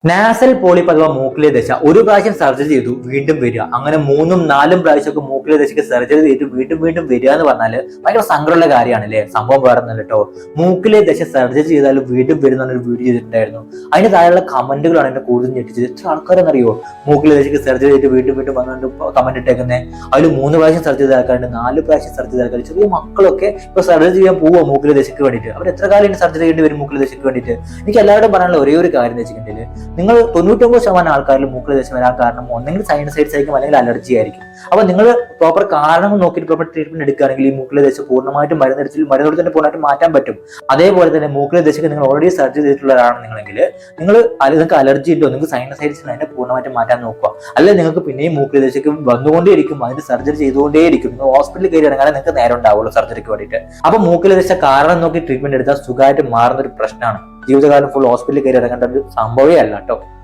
Nasal polyp അഥവാ മൂക്കിലെ ദശ ഒരു പ്രാവശ്യം സർജറി ചെയ്തു വീണ്ടും വരിക, അങ്ങനെ 3-4 പ്രാവശ്യമൊക്കെ മൂക്കിലെ ദശയ്ക്ക് സർജറി ചെയ്തു വീണ്ടും വീണ്ടും വരിക എന്ന് പറഞ്ഞാല് ഭയങ്കര സങ്കടമുള്ള കാര്യമാണ് അല്ലേ. സംഭവം വേറെ ഒന്നല്ല കേട്ടോ. മൂക്കിലെ ദശ സർജറി ചെയ്താലും വീണ്ടും വരുന്ന ഒരു വീഡിയോ ചെയ്തിട്ടുണ്ടായിരുന്നു. അതിന് താഴെയുള്ള കമന്റുകളാണ് എന്നെ കൂടുതൽ ഞെട്ടിച്ചത്. എത്ര ആൾക്കാരെന്നറിയോ മൂക്കിലെ ദശയ്ക്ക് സർജറി ചെയ്തിട്ട് വീണ്ടും വീണ്ടും വന്നുകൊണ്ട് കമന്റ് ഇട്ടേക്കുന്നത്. അതിൽ 3 പ്രാവശ്യം സർജറി ചെയ്ത ആൾക്കാരുണ്ട്, 4 പ്രാവശ്യം സർജറി ചെയ്ത ആൾക്കാർ. ചെറിയ മക്കളൊക്കെ ഇപ്പൊ സർജറി ചെയ്യാൻ പോവുക മൂക്കിലെ ദശയ്ക്ക് വേണ്ടിയിട്ട്. അവർ എത്ര കാലം സർജറി ചെയ്യേണ്ടി വരും മൂക്കിലെ ദശയ്ക്ക് വേണ്ടിയിട്ട്? എനിക്ക് എല്ലാവരും പറയാനുള്ള ഒരേ ഒരു കാര്യം എന്ന് വെച്ചിട്ടുണ്ടെങ്കിൽ, നിങ്ങൾ 99% ആൾക്കാരിൽ മൂക്കിലെ ദശ വരാൻ കാരണം ഒന്നെങ്കിൽ സൈനസൈറ്റിസ് ആയിരിക്കും, അല്ലെങ്കിൽ അലർജി ആയിരിക്കും. അപ്പൊ നിങ്ങൾ പ്രോപ്പർ കാരണങ്ങൾ നോക്കിയിട്ട് പ്രോപ്പർ ട്രീറ്റ്മെന്റ് എടുക്കുകയാണെങ്കിൽ ഈ മൂക്കിലെ ദശ പൂർണ്ണമായിട്ടും മരുന്നോട് തന്നെ പൂർണ്ണമായിട്ട് മാറ്റാൻ പറ്റും. അതേപോലെ തന്നെ മൂക്കിലെ ദശയ്ക്ക് നിങ്ങൾ ഓൾറെഡി സർജറി ചെയ്തിട്ടുള്ളവരാണ് നിങ്ങളെങ്കിൽ നിങ്ങൾക്ക് അലർജി ഉണ്ടോ, നിങ്ങൾക്ക് സൈനസൈറ്റിസ് അതിനെ പൂർണ്ണമായിട്ട് മാറ്റാൻ നോക്കുക. അല്ലെങ്കിൽ നിങ്ങൾക്ക് പിന്നെയും മൂക്കിലെ ദശയ്ക്ക് വന്നുകൊണ്ടേയിരിക്കും, അതിന് സർജറി ചെയ്തുകൊണ്ടേയിരിക്കും. നിങ്ങൾ ഹോസ്പിറ്റലിൽ കയറി ഇറങ്ങാൻ നിങ്ങൾക്ക് നേരം ഉണ്ടാവുള്ളൂ സർജറിക്ക് വേണ്ടിയിട്ട്. അപ്പൊ മൂക്കിലെ ദശ കാരണം നോക്കി ട്രീറ്റ്മെന്റ് എടുത്താൽ സുഖമായിട്ട് മാറുന്ന ഒരു പ്രശ്നമാണ്. ജീവിതകാലം ഫുൾ ഹോസ്പിറ്റലിൽ കയറി ഇറങ്ങേണ്ട ഒരു സംഭവമേ അല്ല കേട്ടോ.